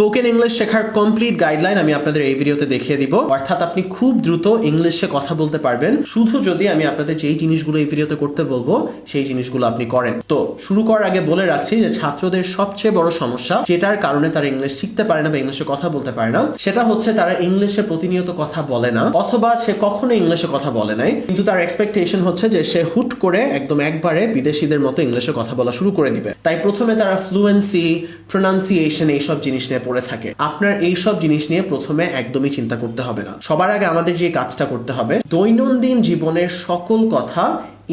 Spoken English শেখার complete guideline আমি আপনাদের এই ভিডিওতে দেখিয়ে দিব। অর্থাৎ আপনি খুব দ্রুত ইংলিশে কথা বলতে পারবেন শুধু যদি আমি আপনাদের যেই জিনিসগুলো এই ভিডিওতে করতে বলবো সেই জিনিসগুলো আপনি করেন। তো শুরু করার আগে বলে রাখছি যে ছাত্রদের সবচেয়ে বড় সমস্যা যেটার কারণে তারা ইংলিশ শিখতে পারে না বা ইংলিশে কথা বলতে পারে না, সেটা হচ্ছে তারা ইংলিশে প্রতিনিয়ত কথা বলে না, অথবা সে কখনো ইংলিশে কথা বলে নাই, কিন্তু তার এক্সপেকটেশন হচ্ছে যে সে হুট করে একদম একবারে বিদেশিদের মতো ইংলিশে কথা বলা শুরু করে দিবে। তাই প্রথমে তারা ফ্লুয়েন্সি, প্রোনাউন্সিয়েশন এইসব জিনিস নিয়ে পড়ে থাকে। আপনার এইসব জিনিস নিয়ে প্রথমে একদমই চিন্তা করতে হবে না। সবার আগে আমাদের যে কাজটা করতে হবে, দৈনন্দিন জীবনের সকল কথা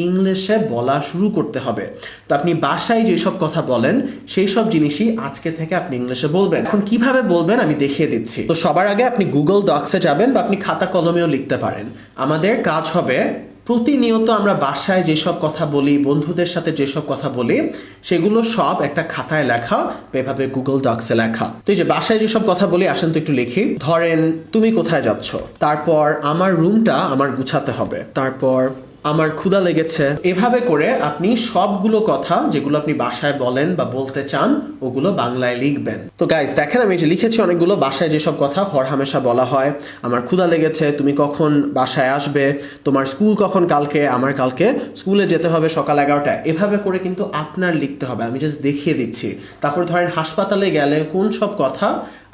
ইংলিশে বলা শুরু করতে হবে। তো আপনি বাসায় যেসব কথা বলেন সেই সব জিনিসই আজকে থেকে আপনি ইংলিশে বলবেন। এখন কিভাবে বলবেন আমি দেখিয়ে দিচ্ছি। তো সবার আগে আপনি গুগল ডক্সে যাবেন বা আপনি খাতা কলমেও লিখতে পারেন। আমাদের কাজ হবে প্রতিনিয়ত আমরা বাসায় যেসব কথা বলি, বন্ধুদের সাথে যেসব কথা বলি, সেগুলো সব একটা খাতায় লেখা, এভাবে গুগল ডক্সে লেখা। তো এই যে বাসায় যেসব কথা বলি, আসেন তো একটু লিখি। ধরেন তুমি কোথায় যাচ্ছ, তারপর আমার রুমটা আমার গুছাতে হবে, তারপর আমার ক্ষুধা লেগেছে। এভাবে করে আপনি সবগুলো কথা যেগুলো আপনি বাসায় বলেন বা বলতে চান ওগুলো বাংলায় লিখবেন। তো গাইস দেখেন আমি যে লিখেছি অনেকগুলো বাসায় যেসব কথা হরহামেশা বলা হয়। আমার ক্ষুধা লেগেছে, তুমি কখন বাসায় আসবে, তোমার স্কুল কখন, কালকে, আমার কালকে স্কুলে যেতে হবে সকাল 11টায়। এভাবে করে কিন্তু আপনার লিখতে হবে, আমি জাস্ট দেখিয়ে দিচ্ছি। তারপর ধরেন হাসপাতালে গেলে কোন সব কথা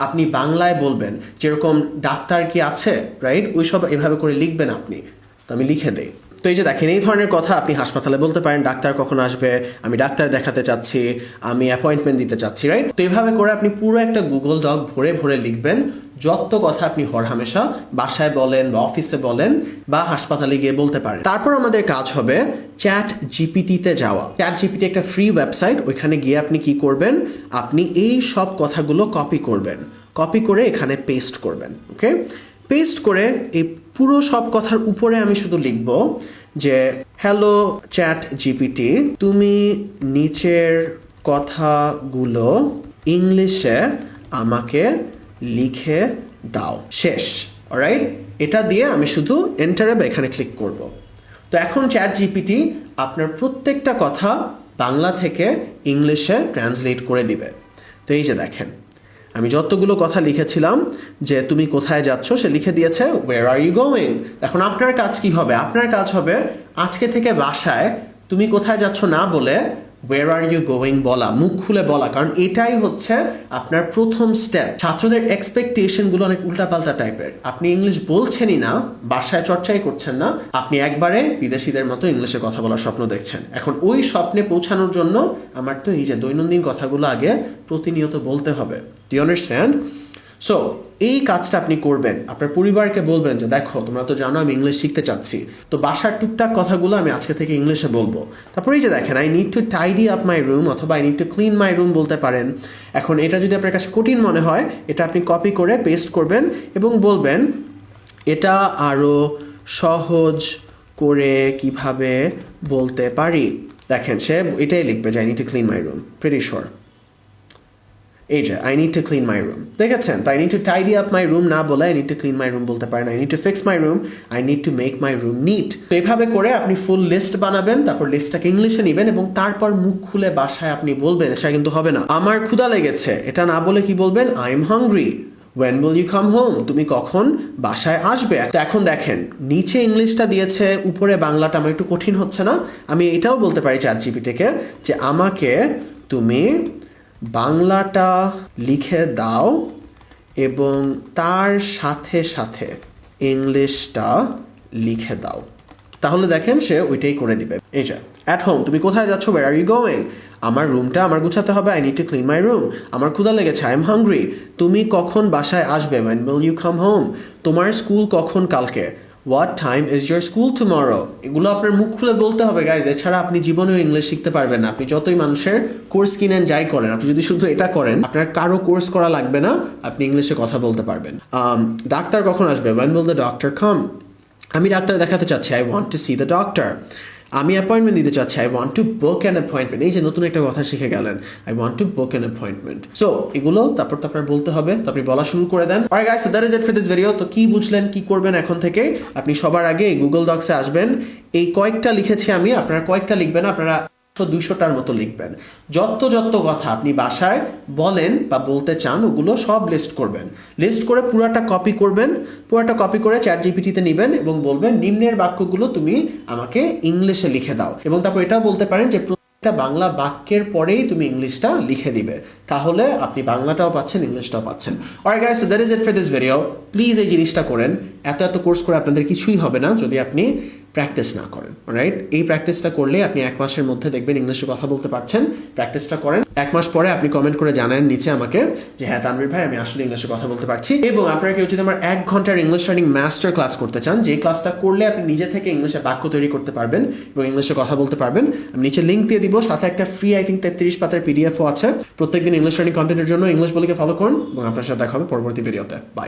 আপনি বাংলায় বলবেন, যেরকম ডাক্তার কি আছে, রাইট, ওই সব এভাবে করে লিখবেন আপনি। তো আমি লিখে দেই। তো এই যে দেখেন এই ধরনের কথা আপনি হাসপাতালে বলতে পারেন। ডাক্তার কখন আসবে, আমি ডাক্তার দেখাতে চাচ্ছি, আমি অ্যাপয়েন্টমেন্ট দিতে চাচ্ছি, রাইট। তো এইভাবে করে আপনি পুরো একটা গুগল ডক ভরে ভরে লিখবেন যত কথা আপনি হরহামেশা বাসায় বলেন বা অফিসে বলেন বা হাসপাতালে গিয়ে বলতে পারেন। তারপর আমাদের কাজ হবে চ্যাট জিপিটিতে যাওয়া। চ্যাট জিপিটি একটা ফ্রি ওয়েবসাইট, ওইখানে গিয়ে আপনি কি করবেন, আপনি এই সব কথাগুলো কপি করবেন, কপি করে এখানে পেস্ট করবেন। ওকে, পেস্ট করে এই পুরো সব কথার উপরে আমি শুধু লিখব যে হ্যালো চ্যাট জিপিটি, তুমি নিচের কথাগুলো ইংলিশে আমাকে লিখে দাও, শেষ। অলরাইট, এটা দিয়ে আমি শুধু এন্টারে বা এখানে ক্লিক করব। তো এখন চ্যাট জিপিটি আপনার প্রত্যেকটা কথা বাংলা থেকে ইংলিশে ট্রান্সলেট করে দিবে। তো এই যে দেখেন আমি যতগুলো কথা লিখেছিলাম যে তুমি কোথায় যাচ্ছ, সে লিখে দিয়েছে ওয়ের আর ইউ গোয়িং। এখন আপনার কাজ কি হবে, আপনার কাজ হবে আজকে থেকে বাসায় তুমি কোথায় যাচ্ছ না বলে ওয়ের আর ইউ গোয়িং বলা, মুখ খুলে বলা, কারণ এটাই হচ্ছে আপনার প্রথম স্টেপ। ছাত্রদের এক্সপেকটেশনগুলো অনেক উল্টাপাল্টা টাইপের। আপনি ইংলিশ বলছেনই না, বাসায় চর্চাই করছেন না, আপনি একবারে বিদেশিদের মতো ইংলিশে কথা বলার স্বপ্ন দেখছেন। এখন ওই স্বপ্নে পৌঁছানোর জন্য আমার তো এই যে দৈনন্দিন কথাগুলো আগে প্রতিনিয়ত বলতে হবে। Do you understand? সো এই কাজটা আপনি করবেন, আপনার পরিবারকে বলবেন যে দেখো তোমরা তো জানো আমি ইংলিশ শিখতে চাচ্ছি, তো বাসার টুকটাক কথাগুলো আমি আজকে থেকে ইংলিশে বলবো। তারপরে এই যে দেখেন I need to tidy up my room অথবা I need to clean my room বলতে পারেন। এখন এটা যদি আপনার কাছে কঠিন মনে হয়, এটা আপনি কপি করে পেস্ট করবেন এবং বলবেন এটা আরও সহজ করে কিভাবে বলতে পারি। দেখেন সে এটাই লিখবে যে I need to clean my room, pretty sure. এই যে I need to clean my room, দেখেছেন? তো I need to tidy up my room না বলে I need to clean my room বলতে পারেন। I need to fix my room, I need to make my room neat. তো এইভাবে করে আপনি ফুল লিস্ট বানাবেন, তারপর লিস্টটাকে ইংলিশে নেবেন এবং তারপর মুখ খুলে বাসায় আপনি বলবেন। সেটা কিন্তু হবে না আমার ক্ষুধা লেগেছে, এটা না বলে কি বলবেন I am hungry, when will you come home, তুমি কখন বাসায় আসবে। তো এখন দেখেন নিচে ইংলিশটা দিয়েছে, উপরে বাংলাটা আমার একটু কঠিন হচ্ছে না? আমি এটাও বলতে পারি চ্যাট জিপিটিকে যে আমাকে তুমি বাংলাটা লিখে দাও এবং তার সাথে সাথে ইংলিশটা লিখে দাও। তাহলে দেখেন সে ওইটাই করে দিবে। এই যে অ্যাট হোম, তুমি কোথায় যাচ্ছ, ওয়্যার আর ইউ গোয়িং, আমার রুমটা আমার গুছাতে হবে, I need to clean my room, আমার ক্ষুধা লেগেছে, আই এম হাংরি, তুমি কখন বাসায় আসবে, when will you come home, তোমার স্কুল কখন কালকে, what time is your school tomorrow। এগুলো আপনার মুখ খুলে বলতে হবে গাইজ, এছাড়া আপনি জীবনেও ইংলিশ শিখতে পারবেন না। আপনি যতই মানুষের কোর্স কিনেন যাই করেন, আপনি যদি শুধু এটা করেন আপনার কারো কোর্স করা লাগবে না, আপনি ইংলিশে কথা বলতে পারবেন। ডাক্তার কখন আসবে, when will the doctor come, আমি ডাক্তার দেখাতে চাচ্ছি, I want to C the doctor, আমি অ্যাপয়েন্টমেন্ট দিতে চাচ্ছি, I want to book an appointment. এই যে নতুন একটা কথা শিখে গেলেন, I want to book an appointment. So এগুলো তারপর তো আপনার বলতে হবে, তো আপনি বলা শুরু করে দেন। Alright guys, so that is it for this video. তো কি বুঝলেন, কি করবেন এখন থেকে? আপনি সবার আগে এই গুগল ডক্সে আসবেন, এই কয়েকটা লিখেছি আমি, আপনারা কয়েকটা লিখবেন, আপনারা 200টার মতো লিখবেন। যত কথা আপনি বাসায় বলেন বা বলতে চান ওগুলো সব লিস্ট করবেন। লিস্ট করে পুরাটা কপি করবেন। পুরাটা কপি করে চ্যাটজিপিটিতে নেবেন এবং বলবেন নিম্নের বাক্যগুলো তুমি আমাকে ইংলিশে লিখে দাও, এবং তারপর এটাও বলতে পারেন যে প্রত্যেকটা বাংলা বাক্যের পরেই তুমি ইংলিশটা লিখে দিবে। তাহলে আপনি বাংলাটাও পাচ্ছেন, ইংলিশটাও পাচ্ছেন। Alright guys, so that is it for this video. Please এই জিনিসটা করেন। এত কোর্স করে আপনাদের কিছুই হবে না যদি আপনি প্র্যাকটিস না করেন। রাইট, এই প্র্যাকটিসটা করলে আপনি 1 মাসের মধ্যে দেখবেন ইংলিশে কথা বলতে পারছেন। প্র্যাকটিসটা করেন, 1 মাস পরে আপনি কমেন্ট করে জানান নিচে আমাকে যে হ্যাঁ তানভীর ভাই আমি আসলে ইংলিশে কথা বলতে পারছি। এবং আপনারা কেউ যদি আমার 1 ঘন্টার ইংলিশ লার্নিং মাস্টার ক্লাস করতে চান, যে ক্লাসটা করলে আপনি নিজে থেকে ইংলিশে বাক্য তৈরি করতে পারবেন এবং ইংলিশে কথা বলতে পারবেন, আমি নিচে লিঙ্ক দিয়ে দিব। সাথে একটা ফ্রি 33 পাতার পিডিএফও আছে। প্রত্যেকদিন ইংলিশ লার্নিং কন্টেন্টের জন্য ইংলিশ বলিকে ফলো করুন এবং আপনার সাথে দেখা হবে পরবর্তী ভিডিওতে। বাই।